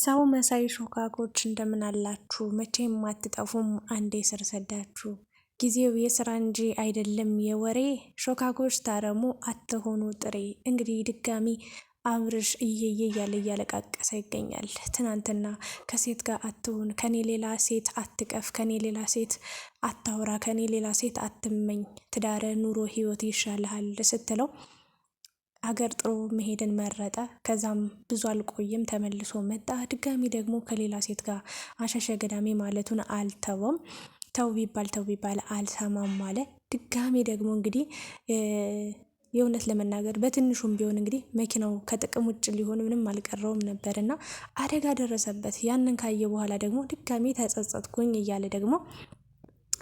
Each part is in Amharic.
ሰው መሳይ ሾካኮች እንደምን አላችሁ? መቼም አትጠፉም አንዴ ስር ሰዳችሁ። ጊዜው የስራ እንጂ አይደለም የወሬ። ሾካኮች ታረሙ አትሆኑ ጥሬ። እንግዲህ ድጋሚ አብርሽ እየየ እያለ እያለቃቀሰ ይገኛል። ትናንትና ከሴት ጋር አትሁን፣ ከኔ ሌላ ሴት አትቀፍ፣ ከኔ ሌላ ሴት አታውራ፣ ከኔ ሌላ ሴት አትመኝ፣ ትዳረ ኑሮ ህይወት ይሻልሃል ስትለው አገር ጥሩ መሄድን መረጠ። ከዛም ብዙ አልቆይም ተመልሶ መጣ። ድጋሚ ደግሞ ከሌላ ሴት ጋር አሻሸ ገዳሜ ማለቱን አልተወም። ተው ቢባል አልሰማም አለ። ድጋሚ ደግሞ እንግዲህ የእውነት ለመናገር በትንሹም ቢሆን እንግዲህ መኪናው ከጥቅም ውጭ ሊሆን ምንም አልቀረውም ነበርና አደጋ ደረሰበት። ያንን ካየ በኋላ ደግሞ ድጋሚ ተጸጸትኩኝ እያለ ደግሞ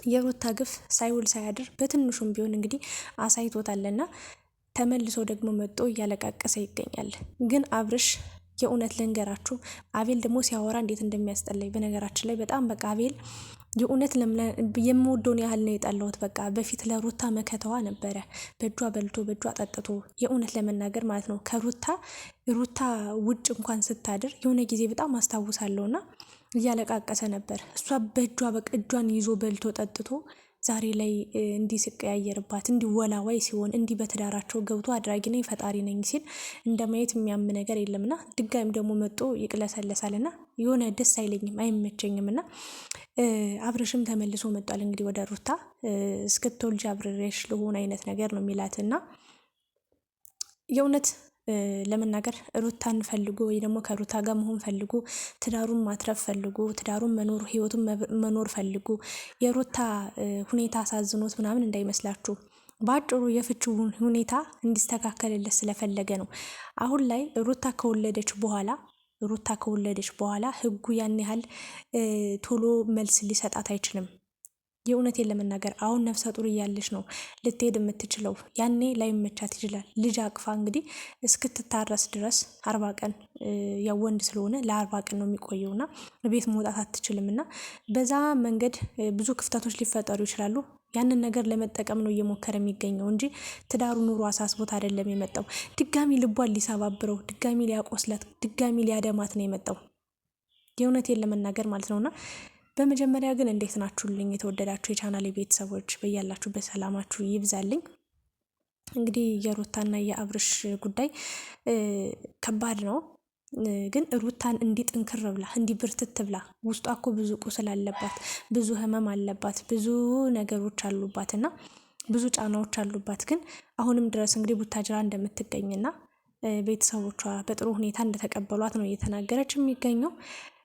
የሩታ ግፍ ሳይውል ሳያድር በትንሹም ቢሆን እንግዲህ አሳይቶታልና ተመልሶ ደግሞ መጥቶ እያለቃቀሰ ይገኛል። ግን አብርሽ የእውነት ልንገራችሁ፣ አቤል ደግሞ ሲያወራ እንዴት እንደሚያስጠላኝ በነገራችን ላይ በጣም በቃ አቤል የእውነት የምወደውን ያህል ነው የጠላሁት። በቃ በፊት ለሩታ መከተዋ ነበረ፣ በእጇ በልቶ በእጇ ጠጥቶ የእውነት ለመናገር ማለት ነው። ሩታ ውጭ እንኳን ስታድር የሆነ ጊዜ በጣም አስታውሳለሁና እያለቃቀሰ ነበር። እሷ በእጇ በቃ እጇን ይዞ በልቶ ጠጥቶ ዛሬ ላይ እንዲህ ሲቀያየርባት እንዲህ ወላዋይ ሲሆን እንዲህ በትዳራቸው ገብቶ አድራጊ ነኝ ፈጣሪ ነኝ ሲል እንደማየት የሚያም ነገር የለምና ድጋሚ ደግሞ መጥቶ ይቅለሰለሳልና የሆነ ደስ አይለኝም አይመቸኝምና አብርሽም ተመልሶ መጥቷል። እንግዲህ ወደ ሩታ እስክትወልጅ አብሬሽ ልሆን አይነት ነገር ነው የሚላትና የእውነት ለመናገር ሩታን ፈልጎ ወይ ደግሞ ከሩታ ጋር መሆን ፈልጎ ትዳሩን ማትረፍ ፈልጎ ትዳሩን መኖር ህይወቱን መኖር ፈልጎ የሩታ ሁኔታ አሳዝኖት ምናምን እንዳይመስላችሁ። በአጭሩ የፍቺውን ሁኔታ እንዲስተካከልለት ስለፈለገ ነው። አሁን ላይ ሩታ ከወለደች በኋላ ህጉ ያን ያህል ቶሎ መልስ ሊሰጣት አይችልም። የእውነቴን ለመናገር አሁን ነፍሰ ጡር እያለች ነው ልትሄድ የምትችለው። ያኔ ላይመቻት ይችላል። ልጅ አቅፋ እንግዲህ እስክትታረስ ድረስ 40 ቀን ያው ወንድ ስለሆነ ለ40 ቀን ነው የሚቆየውና ቤት መውጣት አትችልምና በዛ መንገድ ብዙ ክፍተቶች ሊፈጠሩ ይችላሉ። ያንን ነገር ለመጠቀም ነው እየሞከረ የሚገኘው እንጂ ትዳሩ ኑሮ አሳስቦት አይደለም የመጣው። ድጋሚ ልቧን ሊሰባብረው፣ ድጋሚ ሊያቆስላት፣ ድጋሚ ሊያደማት ነው የመጣው። የእውነቴን ለመናገር ማለት ነውና በመጀመሪያ ግን እንዴት ናችሁልኝ የተወደዳችሁ የቻናሌ ቤተሰቦች፣ በያላችሁበት ሰላማችሁ ይብዛልኝ። እንግዲህ የሩታና የአብርሽ ጉዳይ ከባድ ነው። ግን ሩታን እንዲህ ጥንክር ብላ እንዲህ ብርትት ብላ ውስጧ እኮ ብዙ ቁስል አለባት፣ ብዙ ህመም አለባት፣ ብዙ ነገሮች አሉባትና ብዙ ጫናዎች አሉባት። ግን አሁንም ድረስ እንግዲህ ቡታጅራ እንደምትገኝና ቤተሰቦቿ በጥሩ ሁኔታ እንደተቀበሏት ነው እየተናገረች የሚገኘው።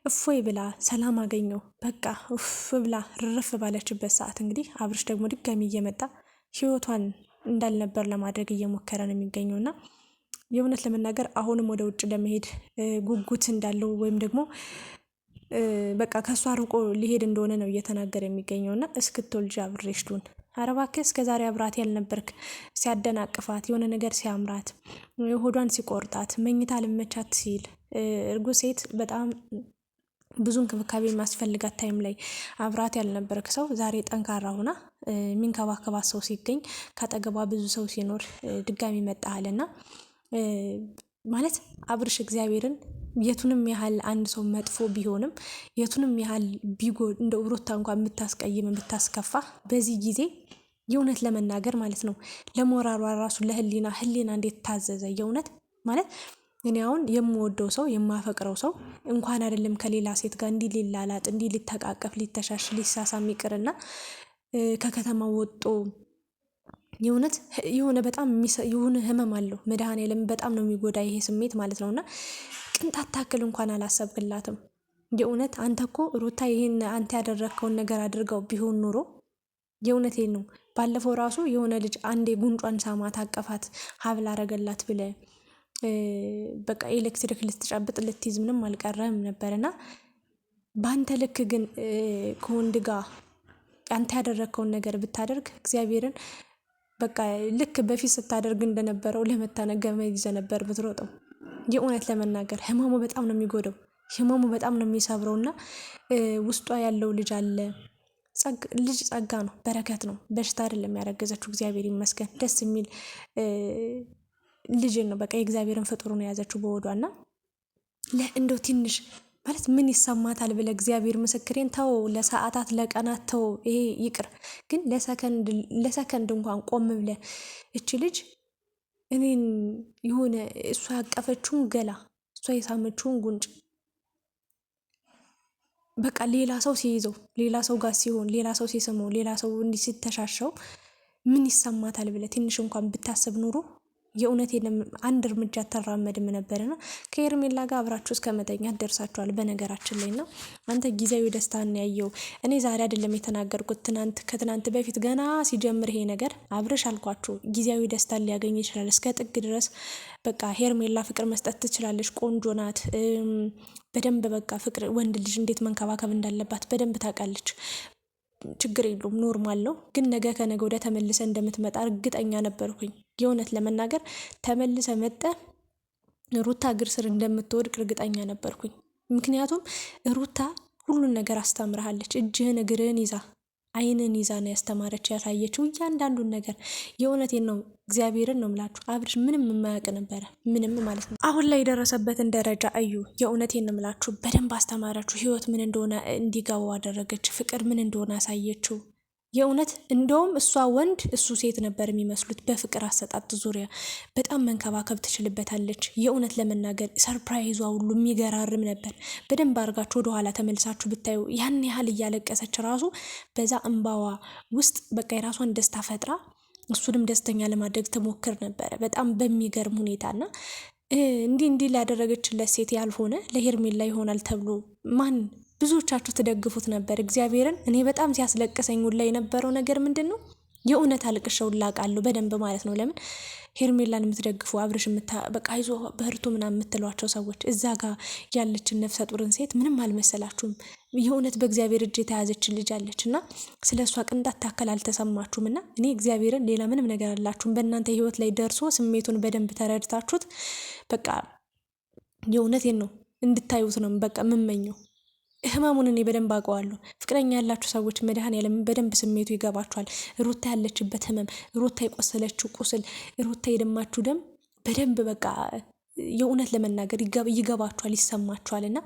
እፎይ ብላ ሰላም አገኘው በቃ እፍ ብላ ርፍ ባለችበት ሰዓት እንግዲህ አብርሽ ደግሞ ድጋሚ እየመጣ ህይወቷን እንዳልነበር ለማድረግ እየሞከረ ነው የሚገኘውና የእውነት ለመናገር አሁንም ወደ ውጭ ለመሄድ ጉጉት እንዳለው ወይም ደግሞ በቃ ከሷ ርቆ ሊሄድ እንደሆነ ነው እየተናገረ የሚገኘውና እስክትወልጂ አብሬሽ ልሁን። ኧረ እባክህ እስከዛሬ አብራት ያልነበርክ ሲያደናቅፋት የሆነ ነገር ሲያምራት ሆዷን ሲቆርጣት መኝታ ልመቻት ሲል እርጉዝ ሴት በጣም ብዙ እንክብካቤ የሚያስፈልጋት ታይም ላይ አብራት ያልነበረክ ሰው ዛሬ ጠንካራ ሆና የሚንከባከባት ሰው ሲገኝ ካጠገቧ ብዙ ሰው ሲኖር ድጋሚ መጣሃልና ማለት አብርሽ እግዚአብሔርን የቱንም ያህል አንድ ሰው መጥፎ ቢሆንም የቱንም ያህል እንደ ሩታ እንኳን የምታስቀይም የምታስከፋ በዚህ ጊዜ የእውነት ለመናገር ማለት ነው ለሞራሯ ራሱ ለህሊና እንዴት ታዘዘ? የእውነት ማለት እኔ አሁን የምወደው ሰው የማፈቅረው ሰው እንኳን አይደለም ከሌላ ሴት ጋር እንዲህ ሊላላጥ እንዲህ ሊተቃቀፍ ሊተሻሽ ሊሳሳም ይቅርና ከከተማ ወጦ የእውነት የሆነ በጣም የሆነ ህመም አለው። መድኃኔዓለም በጣም ነው የሚጎዳ ይሄ ስሜት ማለት ነውና ቅንጣት ታክል እንኳን አላሰብክላትም። የእውነት አንተ እኮ ሩታ ይሄን አንተ ያደረግከውን ነገር አድርገው ቢሆን ኑሮ የእውነቴን ነው ባለፈው ራሱ የሆነ ልጅ አንዴ ጉንጯን ሳማት አቀፋት ሀብል አረገላት ብለ በቃ ኤሌክትሪክ ልትጨብጥ ልትይዝ ምንም አልቀረም ነበርና በአንተ ልክ ግን ከወንድ ጋር አንተ ያደረግከውን ነገር ብታደርግ እግዚአብሔርን በቃ ልክ በፊት ስታደርግ እንደነበረው ለመታነገመ ይዘ ነበር ብትሮጠው። የእውነት ለመናገር ህመሙ በጣም ነው የሚጎደው፣ ህመሙ በጣም ነው የሚሰብረውና ውስጧ ያለው ልጅ አለ። ልጅ ጸጋ ነው፣ በረከት ነው፣ በሽታ አይደለም ያረገዘችው። እግዚአብሔር ይመስገን ደስ የሚል ልጅ ነው። በቃ የእግዚአብሔርን ፍጡር ነው የያዘችው በወዷና እንደው ትንሽ ማለት ምን ይሰማታል ብለ እግዚአብሔር ምስክሬን ተው፣ ለሰዓታት ለቀናት ተው፣ ይሄ ይቅር። ግን ለሰከንድ እንኳን ቆም ብለ እቺ ልጅ እኔን የሆነ እሷ ያቀፈችውን ገላ እሷ የሳመችውን ጉንጭ በቃ ሌላ ሰው ሲይዘው፣ ሌላ ሰው ጋር ሲሆን፣ ሌላ ሰው ሲስመው፣ ሌላ ሰው እንዲህ ሲተሻሸው ምን ይሰማታል ብለ ትንሽ እንኳን ብታስብ ኑሮ የእውነት አንድ እርምጃ ተራመድም ነበርና ከሄርሜላ ጋር አብራችሁ እስከ መተኛት ደርሳችኋል። በነገራችን ላይ እና አንተ ጊዜያዊ ደስታን ያየው፣ እኔ ዛሬ አይደለም የተናገርኩት፣ ከትናንት በፊት ገና ሲጀምር ይሄ ነገር አብርሽ አልኳችሁ፣ ጊዜያዊ ደስታን ሊያገኝ ይችላል እስከ ጥግ ድረስ። በቃ ሄርሜላ ፍቅር መስጠት ትችላለች፣ ቆንጆ ናት፣ በደንብ በቃ ፍቅር ወንድ ልጅ እንዴት መንከባከብ እንዳለባት በደንብ ታውቃለች። ችግር የለውም ኖርማል ነው። ግን ነገ ከነገ ወዲያ ተመልሰ እንደምትመጣ እርግጠኛ ነበርኩኝ። የእውነት ለመናገር ተመልሰ መጠ ሩታ እግር ስር እንደምትወድቅ እርግጠኛ ነበርኩኝ። ምክንያቱም ሩታ ሁሉን ነገር አስተምርሃለች። እጅህን እግርህን ይዛ አይንን ይዛ ነው ያስተማረች ያሳየችው እያንዳንዱን ነገር። የእውነቴን ነው እግዚአብሔርን ነው ምላችሁ። አብርሽ ምንም የማያውቅ ነበረ፣ ምንም ማለት ነው። አሁን ላይ የደረሰበትን ደረጃ እዩ። የእውነቴን ነው ምላችሁ። በደንብ አስተማረችው። ህይወት ምን እንደሆነ እንዲገባው አደረገች። ፍቅር ምን እንደሆነ አሳየችው። የእውነት እንደውም እሷ ወንድ እሱ ሴት ነበር የሚመስሉት። በፍቅር አሰጣጥ ዙሪያ በጣም መንከባከብ ትችልበታለች። የእውነት ለመናገር ሰርፕራይዟ ሁሉ የሚገራርም ነበር። በደንብ አድርጋችሁ ወደኋላ ተመልሳችሁ ብታዩ ያን ያህል እያለቀሰች ራሱ በዛ እንባዋ ውስጥ በቃ የራሷን ደስታ ፈጥራ እሱንም ደስተኛ ለማድረግ ትሞክር ነበረ በጣም በሚገርም ሁኔታና እንዲህ ላደረገችለት ሴት ያልሆነ ለሄርሜላ ይሆናል ተብሎ ማን ብዙዎቻችሁ ትደግፉት ነበር። እግዚአብሔርን እኔ በጣም ሲያስለቅሰኝ ላይ የነበረው ነገር ምንድን ነው? የእውነት አልቅሸው ላቃለሁ በደንብ ማለት ነው። ለምን ሄርሜላን የምትደግፉ አብርሽ በቃ ይዞ በህርቱ ምናምን የምትሏቸው ሰዎች እዛ ጋር ያለችን ነፍሰ ጡርን ሴት ምንም አልመሰላችሁም። የእውነት በእግዚአብሔር እጅ የተያዘች ልጅ አለች እና ስለ እሷ ቅንጣት ታከል አልተሰማችሁም። እና እኔ እግዚአብሔርን ሌላ ምንም ነገር አላችሁም። በእናንተ ህይወት ላይ ደርሶ ስሜቱን በደንብ ተረድታችሁት በቃ የእውነቴን ነው እንድታዩት ነው በቃ የምመኘው። ህመሙን እኔ በደንብ አውቀዋለሁ። ፍቅረኛ ያላችሁ ሰዎች መድኃኔዓለም በደንብ ስሜቱ ይገባችኋል። ሩታ ያለችበት ህመም፣ ሩታ የቆሰለችው ቁስል፣ ሩታ የደማችሁ ደም በደንብ በቃ የእውነት ለመናገር ይገባችኋል፣ ይሰማችኋል። እና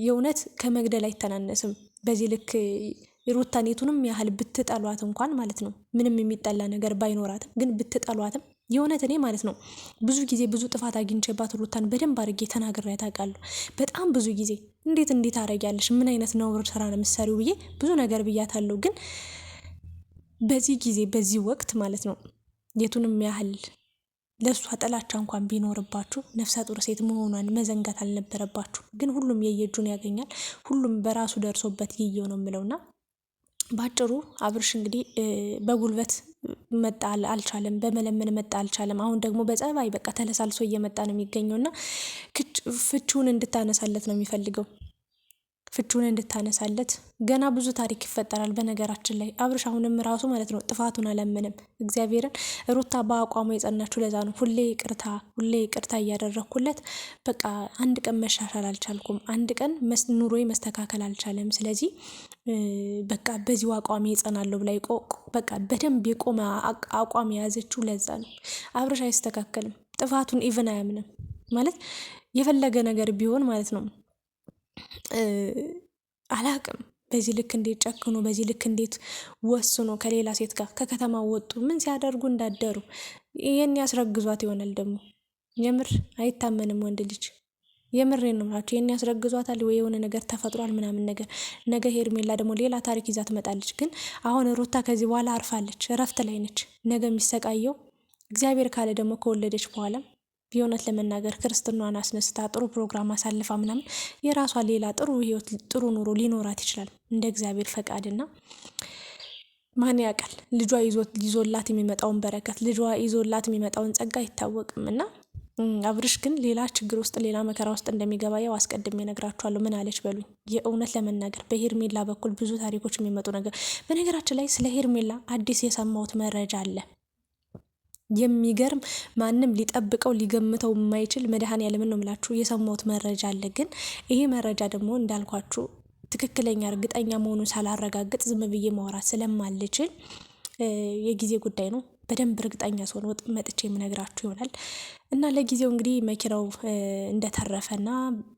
የእውነት ከመግደል አይተናነስም። በዚህ ልክ ሩታን የቱንም ያህል ብትጠሏት እንኳን ማለት ነው ምንም የሚጠላ ነገር ባይኖራትም ግን ብትጠሏትም የእውነት እኔ ማለት ነው ብዙ ጊዜ ብዙ ጥፋት አግኝቼባት ሩታን በደንብ አድርጌ ተናግሬያት አውቃለሁ። በጣም ብዙ ጊዜ እንዴት አረጊያለሽ? ምን አይነት ነውር ስራ ነው የምትሰሪው ብዬ ብዙ ነገር ብያታለሁ። ግን በዚህ ጊዜ በዚህ ወቅት ማለት ነው የቱንም ያህል ለእሷ ጥላቻ እንኳን ቢኖርባችሁ ነፍሰ ጡር ሴት መሆኗን መዘንጋት አልነበረባችሁ። ግን ሁሉም የየእጁን ያገኛል። ሁሉም በራሱ ደርሶበት ይየው ነው የምለውና ባጭሩ አብርሽ እንግዲህ በጉልበት መጣ አልቻለም፣ በመለመን መጣ አልቻለም። አሁን ደግሞ በጸባይ በቃ ተለሳልሶ እየመጣ ነው የሚገኘውና ፍቹን እንድታነሳለት ነው የሚፈልገው። ፍቹን እንድታነሳለት ገና ብዙ ታሪክ ይፈጠራል። በነገራችን ላይ አብርሽ አሁንም ራሱ ማለት ነው ጥፋቱን አላመንም። እግዚአብሔርን ሩታ በአቋሙ የጸናችሁ ለዛ ነው ሁሌ ይቅርታ እያደረግኩለት በቃ አንድ ቀን መሻሻል አልቻልኩም፣ አንድ ቀን ኑሮዬ መስተካከል አልቻለም። ስለዚህ በቃ በዚሁ አቋሚ ይጸናለሁ ብላ በቃ በደንብ የቆመ አቋም የያዘችው ለዛ ነው። አብርሽ አይስተካከልም፣ ጥፋቱን ኢቭን አያምንም ማለት የፈለገ ነገር ቢሆን ማለት ነው አላቅም። በዚህ ልክ እንዴት ጨክኖ በዚህ ልክ እንዴት ወስኖ ከሌላ ሴት ጋር ከከተማ ወጡ? ምን ሲያደርጉ እንዳደሩ ይሄን ያስረግዟት ይሆናል። ደግሞ የምር አይታመንም ወንድ ልጅ። የምሬን ነው ማለት ይሄን ያስረግዟታል ወይ የሆነ ነገር ተፈጥሯል ምናምን ነገር። ነገ ሄርሜላ ደግሞ ሌላ ታሪክ ይዛ ትመጣለች። ግን አሁን ሩታ ከዚህ በኋላ አርፋለች፣ እረፍት ላይ ነች። ነገ የሚሰቃየው እግዚአብሔር ካለ ደግሞ ከወለደች በኋላ የእውነት ለመናገር ክርስትናዋን አስነስታ ጥሩ ፕሮግራም አሳልፋ ምናምን የራሷ ሌላ ጥሩ ህይወት ጥሩ ኑሮ ሊኖራት ይችላል እንደ እግዚአብሔር ፈቃድና ማን ያውቃል ልጇ ይዞላት የሚመጣውን በረከት ልጇ ይዞላት የሚመጣውን ጸጋ አይታወቅም። እና አብርሽ ግን ሌላ ችግር ውስጥ ሌላ መከራ ውስጥ እንደሚገባ ያው አስቀድሜ እነግራችኋለሁ። ምን አለች በሉኝ። የእውነት ለመናገር በሄርሜላ በኩል ብዙ ታሪኮች የሚመጡ ነገር በነገራችን ላይ ስለ ሄርሜላ አዲስ የሰማሁት መረጃ አለ። የሚገርም ማንም ሊጠብቀው ሊገምተው የማይችል መድኃኔዓለምን ነው የምላችሁ የሰማሁት መረጃ አለ። ግን ይሄ መረጃ ደግሞ እንዳልኳችሁ ትክክለኛ እርግጠኛ መሆኑን ሳላረጋግጥ ዝም ብዬ ማውራት ስለማልችል የጊዜ ጉዳይ ነው። በደንብ እርግጠኛ ስሆን መጥቼ የምነግራችሁ ይሆናል። እና ለጊዜው እንግዲህ መኪናው እንደተረፈና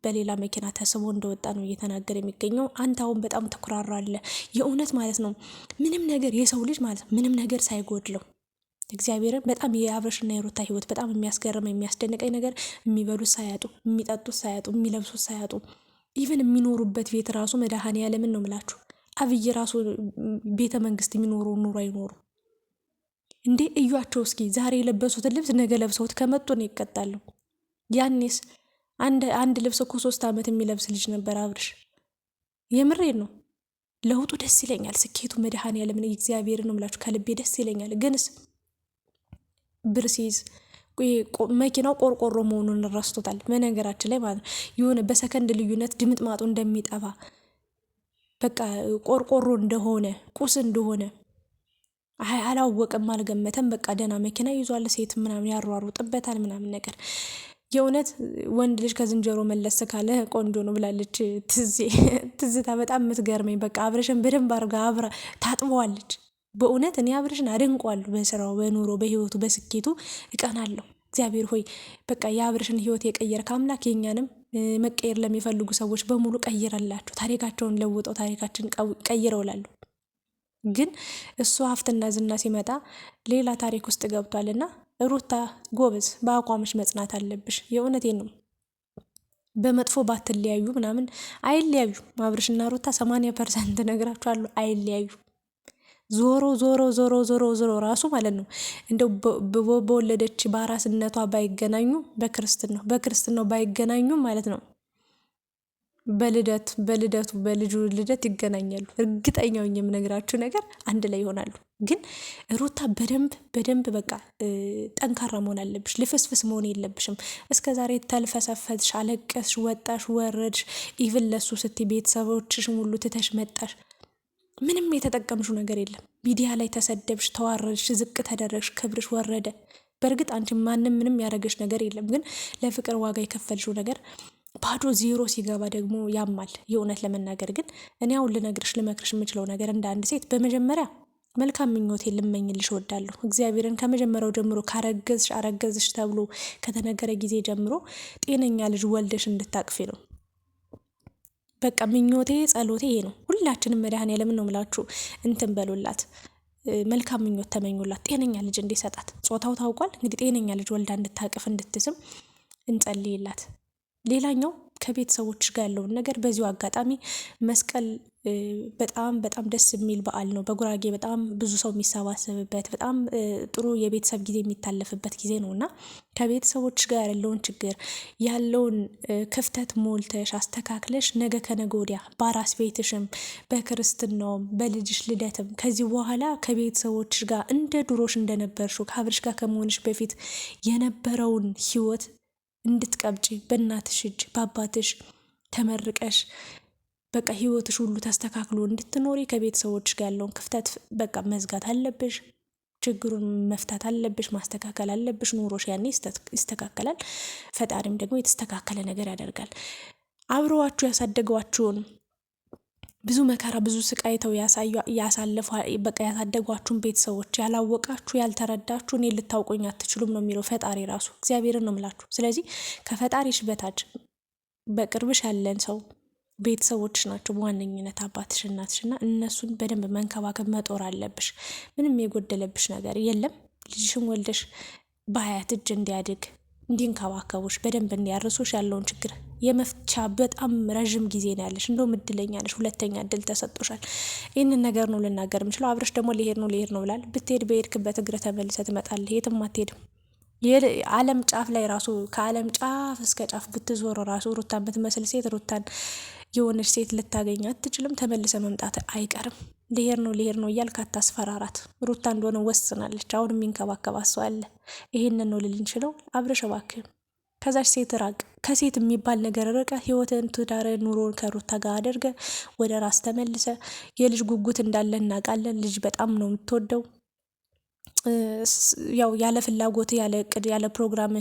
በሌላ መኪና ተስቦ እንደወጣ ነው እየተናገረ የሚገኘው። አንተ አሁን በጣም ትኩራራለህ፣ የእውነት ማለት ነው። ምንም ነገር የሰው ልጅ ማለት ምንም ነገር ሳይጎድለው እግዚአብሔርን በጣም የአብርሽና የሩታ ህይወት በጣም የሚያስገርመኝ የሚያስደንቀኝ ነገር የሚበሉት ሳያጡ፣ የሚጠጡት ሳያጡ፣ የሚለብሱት ሳያጡ ኢቨን የሚኖሩበት ቤት ራሱ መድኃኔዓለምን ነው ምላችሁ አብይ ራሱ ቤተ መንግስት የሚኖረው ኑሮ አይኖሩ እንዴ? እዩዋቸው እስኪ ዛሬ የለበሱትን ልብስ ነገ ለብሰውት ከመጡ ነው ይቀጣሉ። ያኔስ አንድ ልብስ እኮ 3 ዓመት የሚለብስ ልጅ ነበር አብርሽ። የምሬን ነው። ለውጡ ደስ ይለኛል። ስኬቱ መድኃኔዓለምን እግዚአብሔርን ነው ምላችሁ ከልቤ ደስ ይለኛል። ግንስ ብር ሲይዝ መኪናው ቆርቆሮ መሆኑን ረስቶታል። በነገራችን ላይ ማለት ነው የሆነ በሰከንድ ልዩነት ድምጥ ማጡ እንደሚጠፋ በቃ ቆርቆሮ እንደሆነ ቁስ እንደሆነ አላወቅም፣ አልገመተም። በቃ ደህና መኪና ይዟል፣ ሴት ምናምን ያሯሩጥበታል ምናምን ነገር። የእውነት ወንድ ልጅ ከዝንጀሮ መለስ ካለ ቆንጆ ነው ብላለች ትዝታ። በጣም የምትገርመኝ በቃ አብርሽን በደንብ አድርጋ አብራ ታጥበዋለች። በእውነት እኔ አብርሽን አደንቀዋለሁ። በስራው፣ በኑሮ፣ በህይወቱ፣ በስኬቱ እቀናለሁ። እግዚአብሔር ሆይ በቃ የአብርሽን ህይወት የቀየረ ከአምላክ የኛንም መቀየር ለሚፈልጉ ሰዎች በሙሉ ቀይረላቸው፣ ታሪካቸውን ለውጠው ታሪካችን ቀይረው ላሉ። ግን እሱ ሀብትና ዝና ሲመጣ ሌላ ታሪክ ውስጥ ገብቷልና ሩታ ጎበዝ፣ በአቋምሽ መጽናት አለብሽ። የእውነቴን ነው። በመጥፎ ባትለያዩ ምናምን አይለያዩ። አብርሽና ሩታ 80% ነግራችኋለሁ፣ አይለያዩ። ዞሮ ዞሮ ዞሮ ዞሮ ዞሮ ራሱ ማለት ነው እንደው በወለደች በአራስነቷ ባይገናኙ በክርስትናው ባይገናኙ ማለት ነው በልጁ ልደት ይገናኛሉ። እርግጠኛው የምነግራችሁ ነገር አንድ ላይ ይሆናሉ። ግን ሩታ በደንብ በቃ ጠንካራ መሆን አለብሽ። ልፍስፍስ መሆን የለብሽም። እስከ ዛሬ ተልፈሰፈትሽ፣ አለቀስሽ፣ ወጣሽ ወረድሽ፣ ኢቭን ለሱ ስትይ ቤተሰቦችሽ ሙሉ ትተሽ መጣሽ። ምንም የተጠቀምሽው ነገር የለም። ሚዲያ ላይ ተሰደብሽ፣ ተዋረድሽ፣ ዝቅ ተደረግሽ፣ ክብርሽ ወረደ። በእርግጥ አንቺ ማንም ምንም ያደረገሽ ነገር የለም። ግን ለፍቅር ዋጋ የከፈልሽው ነገር ባዶ ዜሮ ሲገባ ደግሞ ያማል። የእውነት ለመናገር ግን እኔ አሁን ልመክርሽ የምችለው ነገር እንደ አንድ ሴት በመጀመሪያ መልካም ምኞቴ ልመኝልሽ እወዳለሁ። እግዚአብሔርን ከመጀመሪያው ጀምሮ አረገዝሽ ተብሎ ከተነገረ ጊዜ ጀምሮ ጤነኛ ልጅ ወልደሽ እንድታቅፊ ነው። በቃ ምኞቴ ጸሎቴ ይሄ ነው። ሁላችንም መድኃኔዓለምን ነው ምላችሁ እንትን በሉላት፣ መልካም ምኞት ተመኙላት፣ ጤነኛ ልጅ እንዲሰጣት። ጾታው ታውቋል እንግዲህ ጤነኛ ልጅ ወልዳ እንድታቅፍ እንድትስም እንጸልይላት። ሌላኛው ከቤተሰቦች ጋር ያለውን ነገር በዚሁ አጋጣሚ መስቀል በጣም ደስ የሚል በዓል ነው። በጉራጌ በጣም ብዙ ሰው የሚሰባሰብበት በጣም ጥሩ የቤተሰብ ጊዜ የሚታለፍበት ጊዜ ነው እና ከቤተሰቦች ጋር ያለውን ችግር ያለውን ክፍተት ሞልተሽ አስተካክለሽ ነገ ከነገ ወዲያ በአራስ ቤትሽም በክርስትናውም በልጅሽ ልደትም ከዚህ በኋላ ከቤተሰቦች ጋር እንደ ድሮሽ እንደነበርሽው ከአብርሽ ጋር ከመሆንሽ በፊት የነበረውን ህይወት እንድትቀብጪ በእናትሽ እጅ በአባትሽ ተመርቀሽ በቃ ህይወትሽ ሁሉ ተስተካክሎ እንድትኖሪ ከቤተሰቦች ጋር ያለውን ክፍተት በቃ መዝጋት አለብሽ። ችግሩን መፍታት አለብሽ፣ ማስተካከል አለብሽ። ኑሮሽ ያኔ ይስተካከላል። ፈጣሪም ደግሞ የተስተካከለ ነገር ያደርጋል። አብረዋችሁ ያሳደጓችሁን ብዙ መከራ ብዙ ስቃይተው በቃ ያሳደጓችሁን ቤተሰቦች ያላወቃችሁ ያልተረዳችሁ እኔ ልታውቁኝ አትችሉም ነው የሚለው ፈጣሪ ራሱ። እግዚአብሔርን ነው ምላችሁ። ስለዚህ ከፈጣሪሽ በታች በቅርብሽ ያለን ሰው ቤተሰቦችሽ ናቸው በዋነኝነት አባትሽ፣ እናትሽና እነሱን በደንብ መንከባከብ መጦር አለብሽ። ምንም የጎደለብሽ ነገር የለም። ልጅሽን ወልደሽ በሀያት እጅ እንዲያድግ እንዲንከባከቡሽ በደንብ እንዲያርሱሽ ያለውን ችግር የመፍቻ በጣም ረዥም ጊዜ ነው ያለሽ። እንደውም እድለኛ ነሽ፣ ሁለተኛ እድል ተሰጥቶሻል። ይህንን ነገር ነው ልናገር የምችለው። አብርሽ ደግሞ ሊሄድ ነው ብላል። ብትሄድ በሄድክበት እግረ ተመልሰ ትመጣለህ። የትም አትሄድም። የዓለም ጫፍ ላይ ራሱ ከዓለም ጫፍ እስከ ጫፍ ብትዞር ራሱ ሩታን ብትመስል ሴት ሩታን የሆነች ሴት ልታገኝ አትችልም። ተመልሰ መምጣት አይቀርም። ሊሄድ ነው እያልክ አታስፈራራት። ሩታ እንደሆነ ወስናለች። አሁን የሚንከባከባት ሰው አለ። ይሄንን ነው ልል እንችለው። አብርሽ እባክህ ከዛች ሴት ራቅ። ከሴት የሚባል ነገር ርቀ ህይወትን፣ ትዳር፣ ኑሮን ከሩታ ጋር አድርገ ወደ ራስ ተመልሰ። የልጅ ጉጉት እንዳለ እናውቃለን። ልጅ በጣም ነው የምትወደው። ያው ያለ ፍላጎት ያለ እቅድ ያለ ፕሮግራም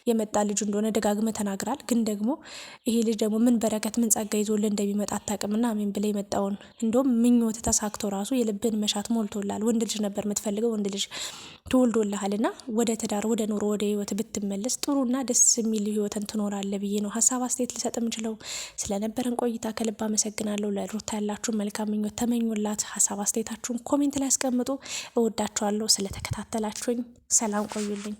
የመጣ ልጅ እንደሆነ ደጋግመ ተናግራል። ግን ደግሞ ይሄ ልጅ ደግሞ ምን በረከት ምን ጸጋ ይዞልህ እንደሚመጣ አታውቅምና አሜን ብለ የመጣውን እንደውም ምኞት ተሳክቶ ራሱ የልብን መሻት ሞልቶላል። ወንድ ልጅ ነበር የምትፈልገው፣ ወንድ ልጅ ተወልዶልሃልና ወደ ትዳር ወደ ኑሮ ወደ ህይወት ብትመለስ ጥሩና ደስ የሚል ህይወትን ትኖራለህ ብዬ ነው ሀሳብ አስተያየት ልሰጥ የምችለው። ስለነበረን ቆይታ ከልብ አመሰግናለሁ። ለሩታ ያላችሁን መልካም ምኞት ተመኙላት። ሀሳብ አስተያየታችሁን ኮሜንት ላይ አስቀምጡ። እወዳችኋለሁ። ስለተከታተላችሁኝ ሰላም ቆዩልኝ።